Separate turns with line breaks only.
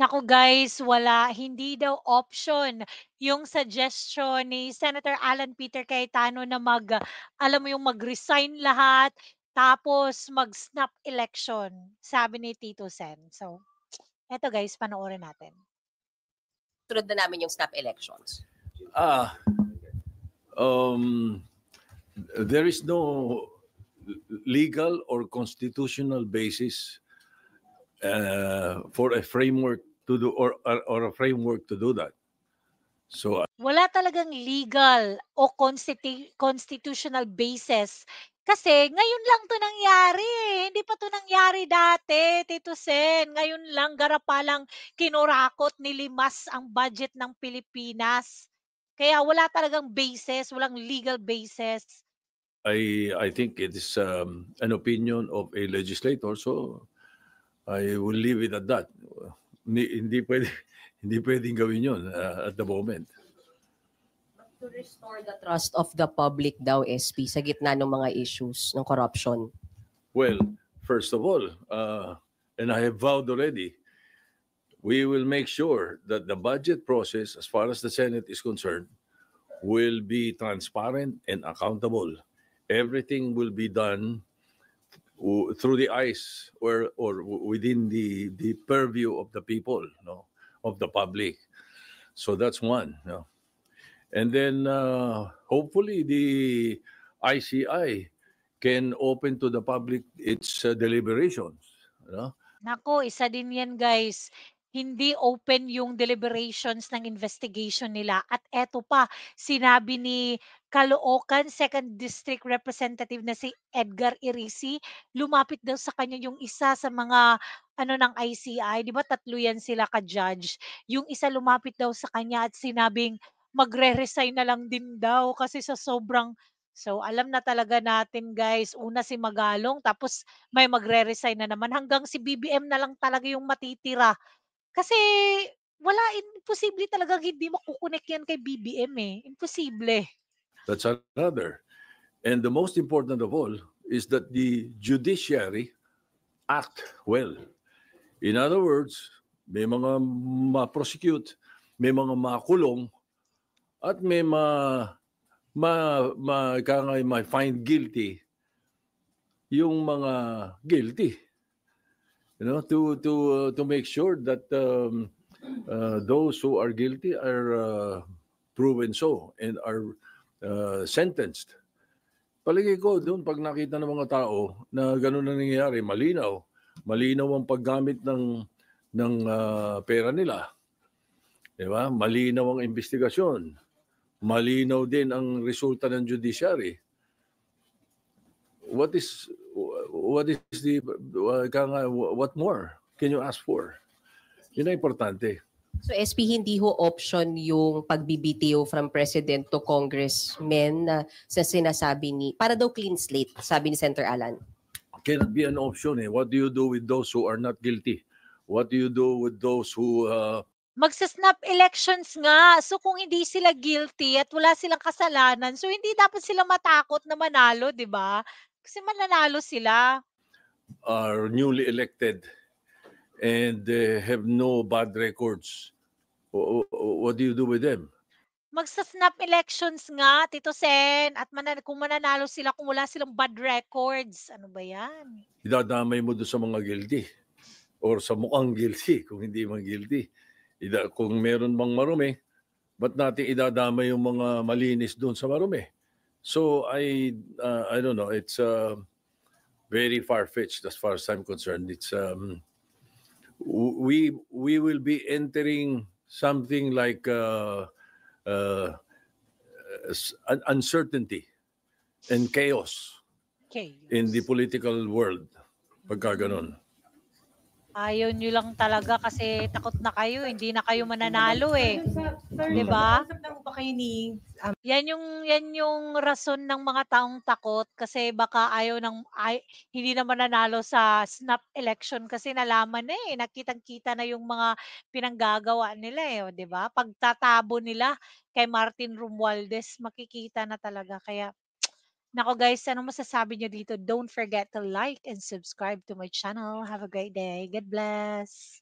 Naku guys, wala. Hindi daw option yung suggestion ni Senator Alan Peter Cayetano na alam mo yung mag-resign lahat, tapos mag-snap election, sabi ni Tito Sen. So, eto guys, panoorin natin.
Sunod na namin yung snap elections.
Ah, um, there is no legal or constitutional basis for a framework to do or a framework to do that. So
Wala talagang legal o constitutional basis. Kasi ngayon lang 'to nangyari, eh, hindi pa 'to nangyari dati, Tito Sen. Ngayon lang, garapalang kinurakot, nilimas ang budget ng Pilipinas. Kaya wala talagang basis, walang legal basis.
I think it is an opinion of a legislator. So I will leave it at that. Hindi pwede hindi pwedeng gawin yun at the moment.
To restore the trust of the public daw, SP, sa gitna ng mga issues ng corruption.
Well, first of all, and I have vowed already, we will make sure that the budget process, as far as the Senate is concerned, will be transparent and accountable. Everything will be done through the eyes or within the purview of the people, no, of the public. So that's one. No? And then hopefully the ICI can open to the public its deliberations. You know?
Naku, isa din 'yan guys. Hindi open yung deliberations ng investigation nila at eto pa, sinabi ni Caloocan 2nd District Representative na si Edgar Irisi, lumapit daw sa kanya yung isa sa mga ano ng ICI, 'di ba tatlo 'yan sila ka-judge. Yung isa lumapit daw sa kanya at sinabing magre-resign na lang din daw kasi sa sobrang. So, alam na talaga natin guys, una si Magalong tapos may magre-resign na naman, hanggang si BBM na lang talaga yung matitira. Kasi wala, imposible talagang hindi makukonek yan kay BBM, eh, imposible.
That's another. And the most important of all is that the judiciary act well. In other words, may mga ma-prosecute, may mga makulong, at may may find guilty yung mga guilty. You know, to make sure that those who are guilty are proven so and are sentenced. Palagay ko doon pag nakita ng mga tao na gano'n na nangyayari, malinaw ang paggamit ng pera nila. 'Di ba? Malinaw ang investigasyon. Malinaw din ang resulta ng judiciary. What more can you ask for? Yun ang importante.
So SP, hindi ho option yung pagbibitiw from President to Congressmen na sa sinasabi ni, para daw clean slate, sabi ni Senator Alan.
Cannot be an option. What do you do with those who are not guilty? What do you do with those who
Magsa-snap elections nga. So kung hindi sila guilty at wala silang kasalanan, so hindi dapat sila matakot na manalo, 'di ba? Kasi mananalo sila.
are newly elected and have no bad records? What do you do with them?
Magsa-snap elections nga, Tito Sen, at kung mananalo sila kung wala silang bad records. Ano ba 'yan?
Idadamay mo doon sa mga guilty or sa mukhang guilty kung hindi man guilty. Kung meron bang marumi, ba't natin idadamay yung mga malinis doon sa marumi? So I don't know. It's very far-fetched as far as I'm concerned. It's we will be entering something like uncertainty and chaos in the political world pagka ganun.
Ayaw niyo lang talaga kasi takot na kayo, hindi na kayo mananalo, eh. 'Di ba? Yan yung rason ng mga taong takot kasi baka hindi na mananalo sa snap election kasi nalaman na, eh, nakitang-kita na yung mga pinanggagawa nila, eh, oh, 'di ba? Pagtatabo nila kay Martin Romualdez makikita na talaga kaya naku guys, anong masasabi niyo dito? Don't forget to like and subscribe to my channel. Have a great day. God bless.